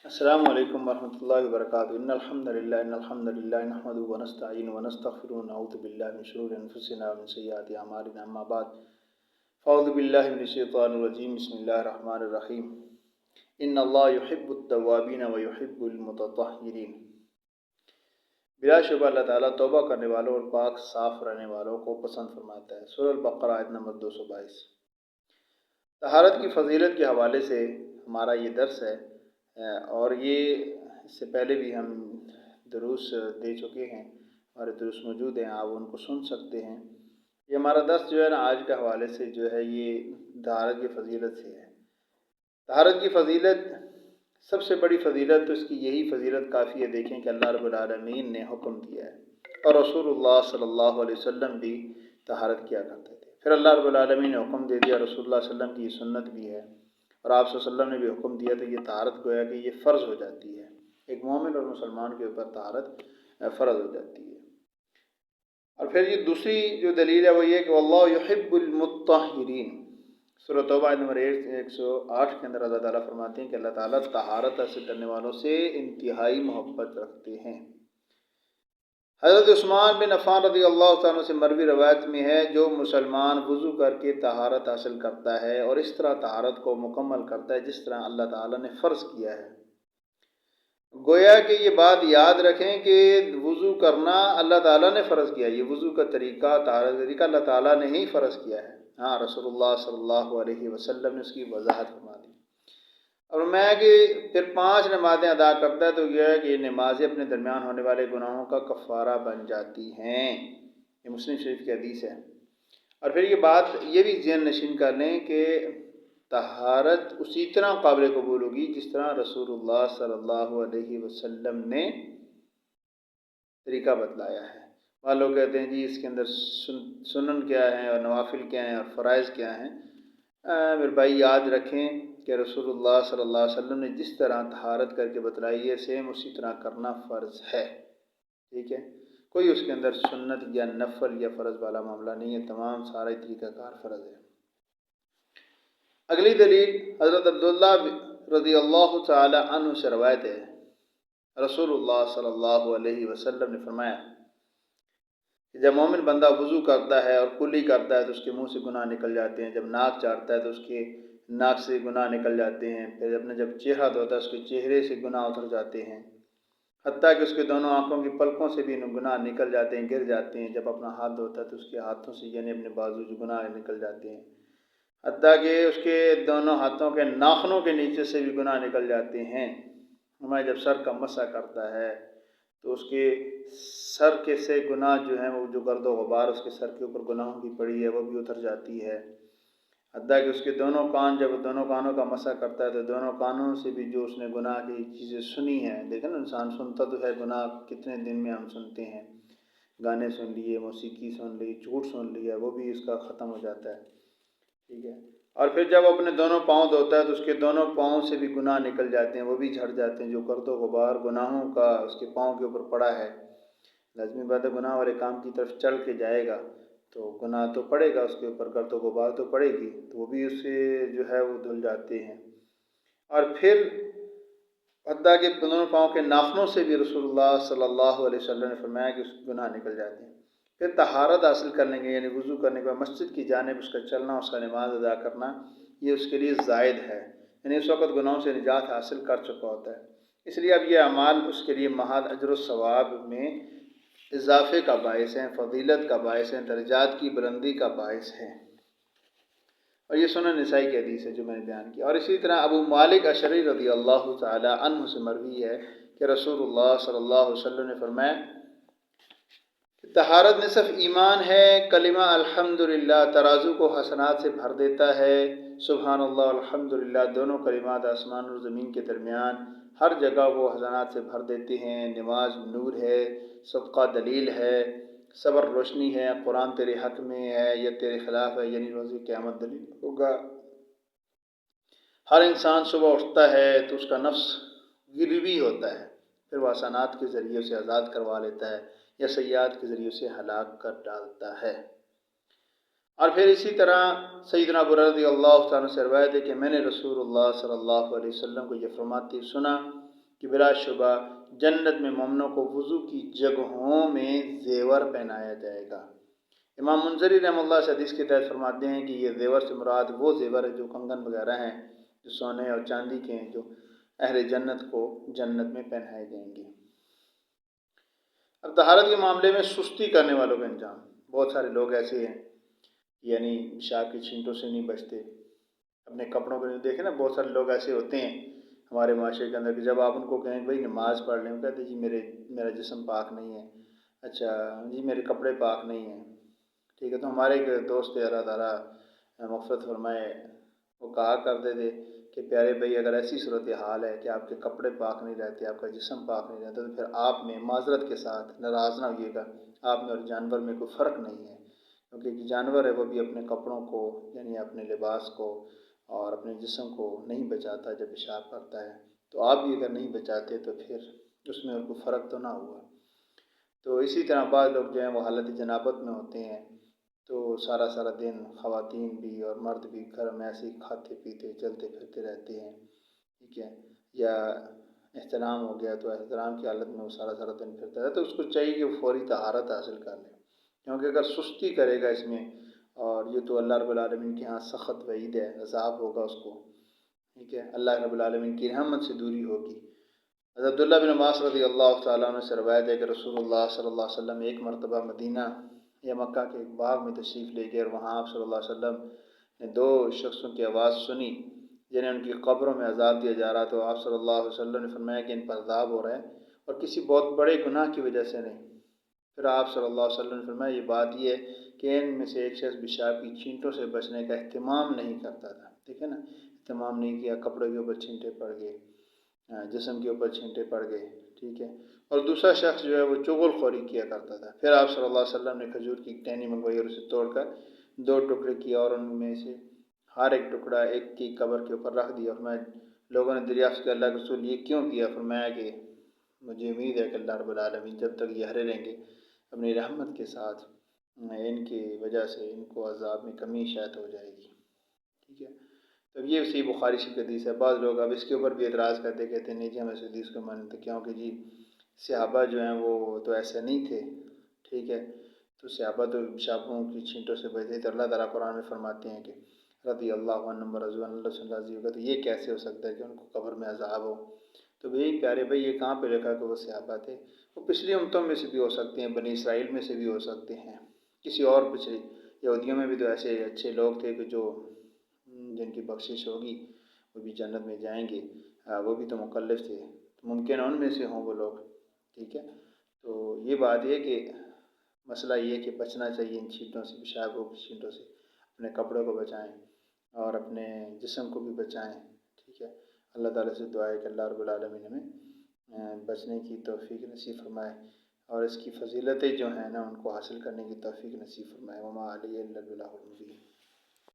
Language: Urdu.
السلام علیکم ورحمۃ اللہ وبرکاتہ ان الحمد للہ نحمده ونستعینه ونستغفره ونعوذ باللہ من شرور انفسنا ومن سیئات اعمالنا اما بعد فاعوذ باللہ من الشیطان الرجیم بسم اللہ الرحمن الرحیم ان اللہ یحب التوابین ویحب المتطہرین۔ بلا شبہ اللہ تعالیٰ توبہ کرنے والوں اور پاک صاف رہنے والوں کو پسند فرماتا ہے۔ سورہ البقرہ آیت نمبر 222۔ طہارت کی فضیلت کے حوالے سے ہمارا یہ درس ہے، اور یہ اس سے پہلے بھی ہم دروس دے چکے ہیں، ہمارے دروس موجود ہیں، آپ ان کو سن سکتے ہیں۔ یہ ہمارا درس جو ہے نا آج کے حوالے سے جو ہے یہ طہارت کی فضیلت سے ہے۔ طہارت کی فضیلت سب سے بڑی فضیلت تو اس کی یہی فضیلت کافی ہے، دیکھیں کہ اللہ رب العالمین نے حکم دیا ہے اور رسول اللہ صلی اللہ علیہ وسلم بھی طہارت کیا کرتے تھے۔ پھر اللہ رب العالمین نے حکم دے دیا، رسول اللہ صلی اللہ علیہ وسلم کی یہ سنت بھی ہے اور آپ صلی اللہ علیہ وسلم نے بھی حکم دیا، تو یہ طہارت گویا کہ یہ فرض ہو جاتی ہے، ایک مومن اور مسلمان کے اوپر طہارت فرض ہو جاتی ہے۔ اور پھر یہ دوسری جو دلیل ہے وہ یہ کہ واللہ یحب المطہرین۔ سورۃ توبہ نمبر 108 کے اندر اللہ تعالیٰ فرماتے ہیں کہ اللہ تعالیٰ طہارت حاصل کرنے والوں سے انتہائی محبت رکھتے ہیں۔ حضرت عثمان بن عفان رضی اللہ عنہ سے مروی روایت میں ہے، جو مسلمان وضو کر کے طہارت حاصل کرتا ہے اور اس طرح طہارت کو مکمل کرتا ہے جس طرح اللہ تعالیٰ نے فرض کیا ہے۔ گویا کہ یہ بات یاد رکھیں کہ وضو کرنا اللہ تعالیٰ نے فرض کیا، یہ وضو کا طریقہ، طہارت کا طریقہ اللہ تعالیٰ نے ہی فرض کیا ہے۔ ہاں، رسول اللہ صلی اللہ علیہ وسلم نے اس کی وضاحت فرما دی۔ اور میں کہ پھر 5 نمازیں ادا کرتا ہے تو یہ ہے کہ یہ نمازیں اپنے درمیان ہونے والے گناہوں کا کفارہ بن جاتی ہیں۔ یہ مسلم شریف کی حدیث ہے۔ اور پھر یہ بات یہ بھی ذہن نشین کر لیں کہ طہارت اسی طرح قابل قبول ہوگی جس طرح رسول اللہ صلی اللہ علیہ وسلم نے طریقہ بتلایا ہے۔ بعض لوگ کہتے ہیں جی اس کے اندر سنن کیا ہیں اور نوافل کیا ہیں اور فرائض کیا ہیں۔ میرے بھائی یاد رکھیں کہ رسول اللہ صلی اللہ علیہ وسلم نے جس طرح طہارت کر کے بتلائی ہے سیم اسی طرح کرنا فرض ہے، ٹھیک ہے؟ کوئی اس کے اندر سنت یا نفل یا فرض والا معاملہ نہیں ہے، تمام سارا طریقہ کار فرض ہے۔ اگلی دلیل حضرت عبداللہ رضی اللہ تعالی عنہ سے روایت ہے، رسول اللہ صلی اللہ علیہ وسلم نے فرمایا کہ جب مومن بندہ وضو کرتا ہے اور کلی کرتا ہے تو اس کے منہ سے گناہ نکل جاتے ہیں، جب ناک چاٹتا ہے تو اس کے ناک سے گناہ نکل جاتے ہیں، پھر جب چہرہ دھوتا ہے اس کے چہرے سے گناہ اتر جاتے ہیں، حتیٰ کہ اس کے دونوں آنکھوں کی پلکوں سے بھی گناہ نکل جاتے ہیں، گر جاتے ہیں۔ جب اپنا ہاتھ دھوتا ہے تو اس کے ہاتھوں سے یعنی اپنے بازو جو گناہ نکل جاتے ہیں، حتیٰ کہ اس کے دونوں ہاتھوں کے ناخنوں کے نیچے سے بھی گناہ نکل جاتے ہیں۔ ہمیں جب سر کا مسح کرتا ہے تو اس کے سر کے سے گناہ جو ہیں وہ جو گرد و غبار اس کے سر کے اوپر گناہوں کی پڑی ہے وہ بھی اتر جاتی ہے، حتیٰ کہ اس کے دونوں کان، جب دونوں کانوں کا مسح کرتا ہے تو دونوں کانوں سے بھی جو اس نے گناہ کی چیزیں سنی ہیں، دیکھیں نا انسان سنتا تو ہے گناہ کتنے دن میں ہم سنتے ہیں، گانے سن لیے، موسیقی سن لی، جھوٹ سن لیا، وہ بھی اس کا ختم ہو جاتا ہے، ٹھیک ہے؟ اور پھر جب اپنے دونوں پاؤں دھوتا ہے تو اس کے دونوں پاؤں سے بھی گناہ نکل جاتے ہیں، وہ بھی جھڑ جاتے ہیں، جو گرد و غبار گناہوں کا اس کے پاؤں کے اوپر پڑا ہے۔ لازمی بات ہے گناہ والے کام کی طرف چل کے جائے گا تو گناہ تو پڑے گا، اس کے اوپر گرد و غبار تو پڑے گی، تو وہ بھی اس سے جو ہے وہ دھل جاتے ہیں۔ اور پھر حتیٰ کہ دونوں پاؤں کے ناخنوں سے بھی رسول اللہ صلی اللہ علیہ وسلم نے فرمایا کہ اس گناہ نکل جاتے ہیں۔ پھر طہارت حاصل کرنے کے یعنی وضو کرنے کے بعد مسجد کی جانب اس کا چلنا، اس کا نماز ادا کرنا، یہ اس کے لیے زائد ہے، یعنی اس وقت گناہوں سے نجات حاصل کر چکا ہوتا ہے۔ اس لیے اب یہ اعمال اس کے لیے محض اجر و ثواب میں اضافے کا باعث ہیں، فضیلت کا باعث ہیں، درجات کی بلندی کا باعث ہے۔ اور یہ سنن نسائی کی حدیث ہے جو میں نے بیان کی۔ اور اسی طرح ابو مالک اشعری رضی اللہ تعالی عنہ سے مروی ہے کہ رسول اللہ صلی اللہ علیہ وسلم نے فرمایا کہ طہارت نصف ایمان ہے، کلمہ الحمدللہ ترازو کو حسنات سے بھر دیتا ہے، سبحان اللہ الحمدللہ دونوں کلمات آسمان اور زمین کے درمیان ہر جگہ وہ حسنات سے بھر دیتے ہیں، نماز نور ہے، صدقہ دلیل ہے، صبر روشنی ہے، قرآن تیرے حق میں ہے یا تیرے خلاف ہے یعنی روز قیامت دلیل ہوگا۔ ہر انسان صبح اٹھتا ہے تو اس کا نفس گروی ہوتا ہے، پھر وہ حسنات کے ذریعے سے آزاد کروا لیتا ہے یا سیئات کے ذریعے سے ہلاک کر ڈالتا ہے۔ اور پھر اسی طرح سیدنا ابو رضی اللہ عنہ سے روایت ہے کہ میں نے رسول اللہ صلی اللہ علیہ وسلم کو یہ فرماتے سنا کہ بلا شبہ جنت میں مومنوں کو وضو کی جگہوں میں زیور پہنایا جائے گا۔ امام منذری رحمہ اللہ اس حدیث کے تحت فرماتے ہیں کہ یہ زیور سے مراد وہ زیور ہے جو کنگن وغیرہ ہیں، جو سونے اور چاندی کے ہیں، جو اہل جنت کو جنت میں پہنائے جائیں گے۔ اب طہارت کے معاملے میں سستی کرنے والوں کا انجام، بہت سارے لوگ ایسے ہیں یعنی پیشاب کی چھینٹوں سے نہیں بچتے، اپنے کپڑوں کو نہیں دیکھیں نا، بہت سارے لوگ ایسے ہوتے ہیں ہمارے معاشرے کے اندر کہ جب آپ ان کو کہیں بھائی نماز پڑھ لیں، وہ کہتے ہیں جی میرا جسم پاک نہیں ہے، اچھا جی میرے کپڑے پاک نہیں ہیں، ٹھیک ہے۔ تو ہمارے ایک دوست اللہ تعالیٰ مغفرت فرمائے، وہ کہا کرتے تھے کہ پیارے بھائی اگر ایسی صورتحال ہے کہ آپ کے کپڑے پاک نہیں رہتے، آپ کا جسم پاک نہیں رہتا، تو پھر آپ میں معذرت کے ساتھ ناراض نہ ہوئیے گا، آپ میں اور جانور میں کوئی فرق نہیں ہے، کیونکہ ایک جانور ہے وہ بھی اپنے کپڑوں کو یعنی اپنے لباس کو اور اپنے جسم کو نہیں بچاتا جب پیشاب کرتا ہے، تو آپ بھی اگر نہیں بچاتے تو پھر اس میں اور کوئی فرق تو نہ ہوا۔ تو اسی طرح بعض لوگ جو ہیں وہ حالت جنابت میں ہوتے ہیں، تو سارا دن خواتین بھی اور مرد بھی گھر میں ایسے ہی کھاتے پیتے چلتے پھرتے رہتے ہیں، ٹھیک ہے، یا احترام ہو گیا تو احترام کی حالت میں وہ سارا دن پھرتا ہے، تو اس کو چاہیے کہ وہ فوری طہارت حاصل کر لے، کیونکہ اگر سستی کرے گا اس میں، اور یہ تو اللہ رب العالمین کے ہاں سخت وعید ہے، عذاب ہوگا اس کو، ٹھیک ہے، اللہ رب العالمین کی رحمت سے دوری ہوگی۔ حضرت عبداللہ بن عباس رضی اللہ تعالیٰ عنہ سے روایت ہے کہ رسول اللہ صلی اللہ علیہ وسلم ایک مرتبہ مدینہ یا مکہ کے ایک باغ میں تشریف لے گئے، اور وہاں آپ صلی اللہ علیہ وسلم نے دو شخصوں کی آواز سنی جنہیں ان کی قبروں میں عذاب دیا جا رہا، تو آپ صلی اللہ علیہ وسلم نے فرمایا کہ ان پر عذاب ہو رہا ہے اور کسی بہت بڑے گناہ کی وجہ سے نہیں۔ پھر آپ صلی اللہ علیہ وسلم نے فرمایا یہ بات یہ ہے کہ ان میں سے ایک شخص پیشاب کی چھینٹوں سے بچنے کا اہتمام نہیں کرتا تھا، ٹھیک ہے نا، اہتمام نہیں کیا، کپڑے کے اوپر چھینٹے پڑ گئے، جسم کے اوپر چھینٹے پڑ گئے، ٹھیک ہے، اور دوسرا شخص جو ہے وہ چغل خوری کیا کرتا تھا۔ پھر آپ صلی اللہ علیہ وسلم نے کھجور کی ٹہنی منگوائی اور اسے توڑ کر دو ٹکڑے کیا اور ان میں سے ہر ایک ٹکڑا ایک کی قبر کے اوپر رکھ دیا۔ فرمایا لوگوں نے دریافت کیا اللہ کے رسول یہ کیوں کیا؟ فرمایا کہ مجھے امید ہے کہ اللہ رب العالمین جب تک یہ ہرے رہیں گے اپنی رحمت کے ساتھ ان کی وجہ سے ان کو عذاب میں کمی شاید ہو جائے گی، ٹھیک ہے۔ تو یہ صحیح بخاری شریف حدیث ہے۔ بعض لوگ اب اس کے اوپر بھی اعتراض کرتے، کہتے ہیں نہیں جی ہم اس حدیث کو مانتے، کیونکہ جی صحابہ جو ہیں وہ تو ایسے نہیں تھے، ٹھیک ہے، تو صحابہ تو پیشابوں کی چھینٹوں سے بچتے تھے۔ اللہ تعالیٰ قرآن میں فرماتے ہیں کہ رضی اللہ عنہم ورضوا عنہ، اللہ صلی اللہ علیہ وسلم، تو یہ کیسے ہو سکتا ہے کہ ان کو قبر میں عذاب ہو؟ تو بھئی پیارے بھائی یہ کہاں پہ لکھا کہ وہ صحابہ تھے؟ وہ پچھلی امتوں میں سے بھی ہو سکتے ہیں، بنی اسرائیل میں سے بھی ہو سکتے ہیں، کسی اور پچھلی یہودیوں میں بھی تو ایسے اچھے لوگ تھے کہ جو جن کی بخشش ہوگی وہ بھی جنت میں جائیں گے، وہ بھی تو مکلف تھے، ممکن ان میں سے ہوں وہ لوگ، ٹھیک ہے۔ تو یہ بات یہ کہ مسئلہ یہ کہ بچنا چاہیے ان چھینٹوں سے، پیشاب کی چھینٹوں سے، اپنے کپڑوں کو بچائیں اور اپنے جسم کو بھی بچائیں، ٹھیک ہے۔ اللہ تعالیٰ سے دعا ہے کہ اللہ رب العالمین ہمیں بچنے کی توفیق نصیب فرمائے اور اس کی فضیلتیں جو ہیں نا ان کو حاصل کرنے کی توفیق نصیب فرمائے۔ وما علیہ الا البلاغ المبین۔